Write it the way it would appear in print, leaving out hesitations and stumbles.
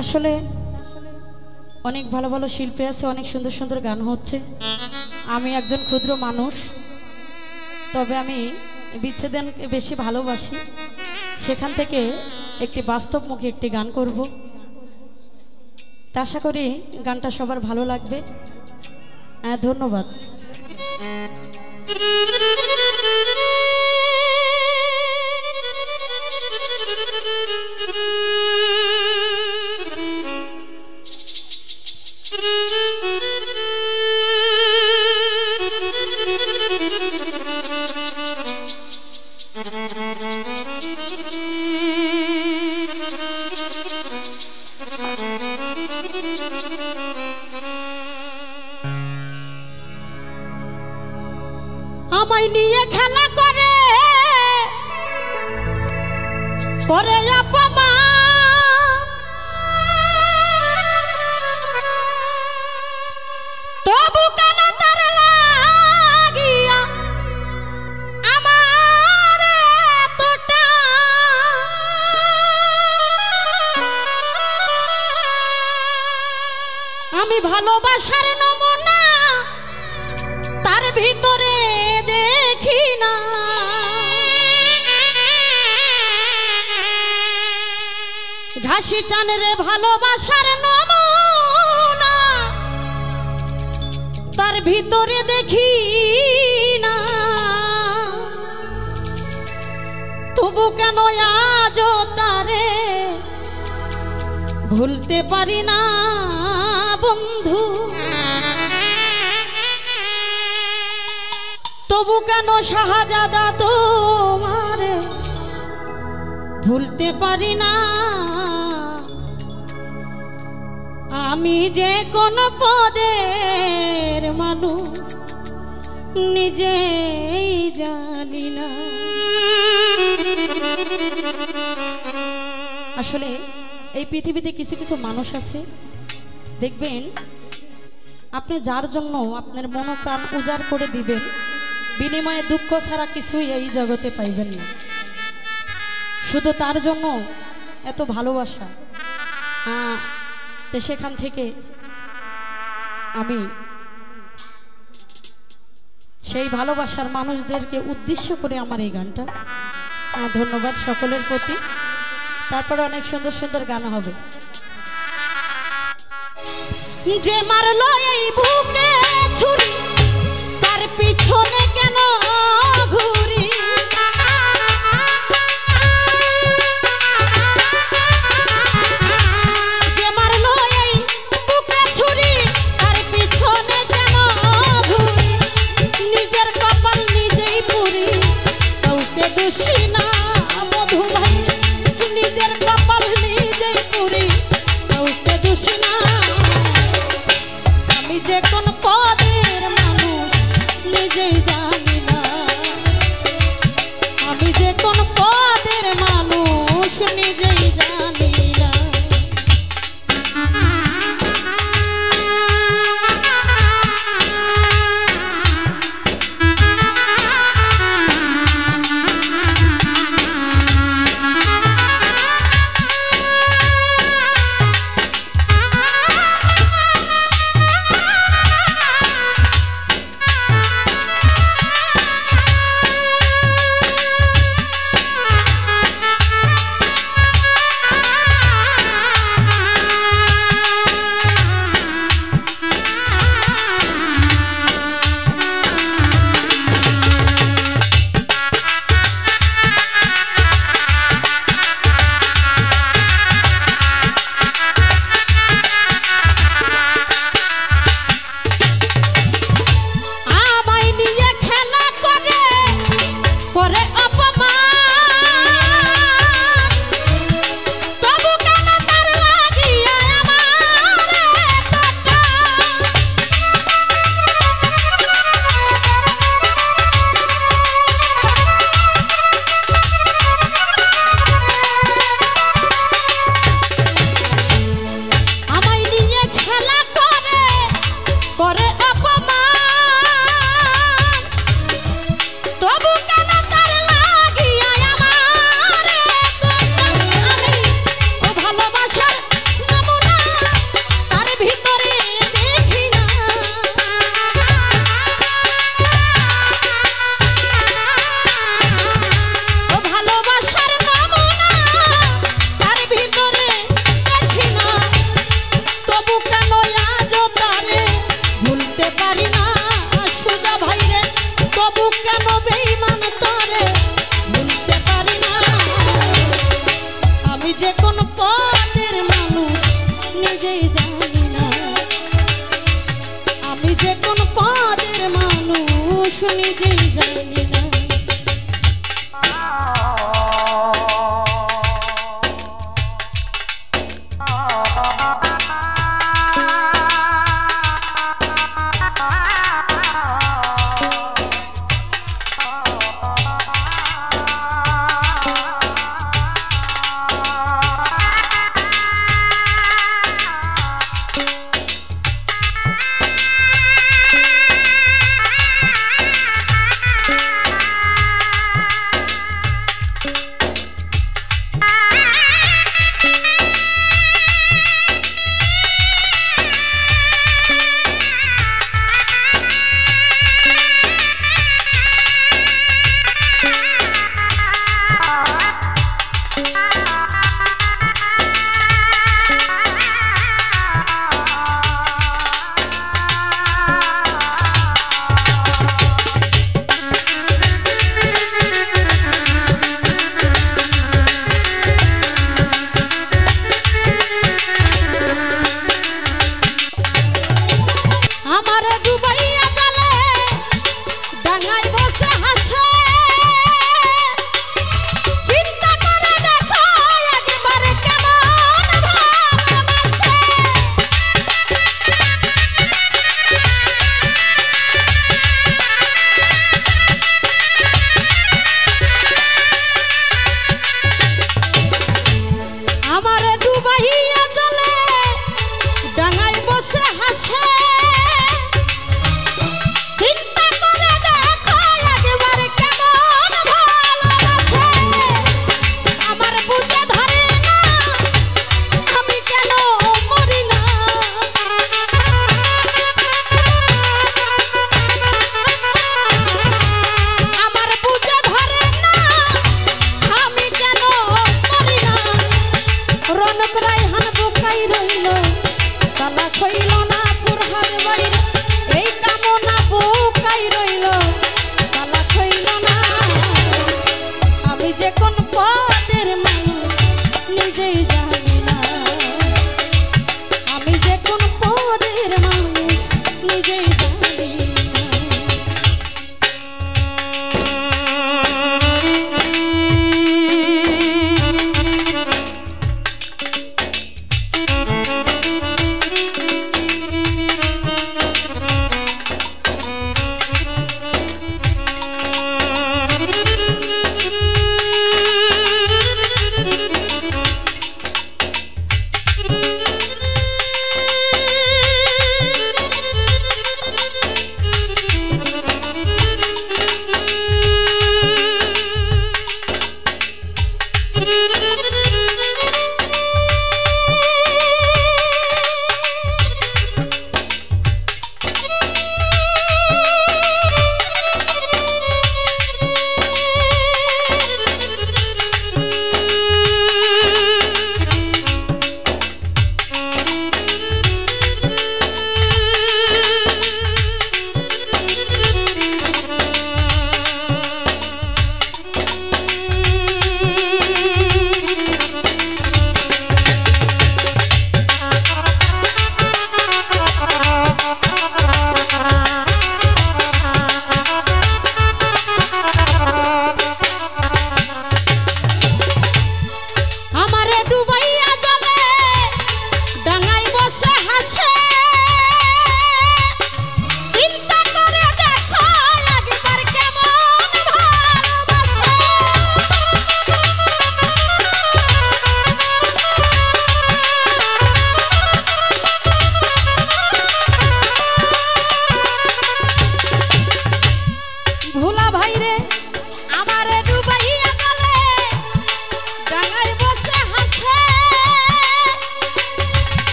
আসলে অনেক ভালো ভালো শিল্পী আছে, অনেক সুন্দর সুন্দর গান হচ্ছে। আমি একজন ক্ষুদ্র মানুষ, তবে আমি বিচ্ছেদনকে বেশি ভালোবাসি। সেখান থেকে একটি বাস্তবমুখী একটি গান করব। তা আশা করি গানটা সবার ভালো লাগবে। ধন্যবাদ। আমায় নিয়ে খেলা করে করে অপমান, তবু কেন তার লাগিয়া আমার এতটা আমি ভালোবাসার নমুনা তার ভিতরে দেখি না। ঘাসি চান রে ভালোবাসার নমুনা তার ভিতরে দেখি না। তবু কেন আজও তারে ভুলতে পারি না বন্ধু। তবু কেন শাহজাদা তোমার ভুলতে পারি না। আমি যে কোন পদের মানুষ নিজেই জানি না। আসলে এই পৃথিবীতে কিছু কিছু মানুষ আছে, দেখবেন আপনি যার জন্য আপনার মনোপ্রাণ উজাড় করে দিবেন, বিনিময়ে দুঃখ ছাড়া কিছুই এই জগতে পাইবেন না। শুধু তার জন্য এত ভালোবাসা। তো সেখান থেকে আমি সেই ভালোবাসার মানুষদেরকে উদ্দেশ্য করে আমার এই গানটা। ধন্যবাদ সকলের প্রতি। তারপরে অনেক সুন্দর সুন্দর গান হবে। যে মারলো এই বুকে ছুরি তার পিছনে কেন ঘুরি, যে মারলো এই বুকে ছুরি তার পিছনে কেন ঘুরি। নিজের কপাল নিজেই পুরি কাউকে দোষী না মধু ভাই, নিজের কপাল নিজেই পুরি কাউকে দোষী না। আমি যে কোন পদের নিজে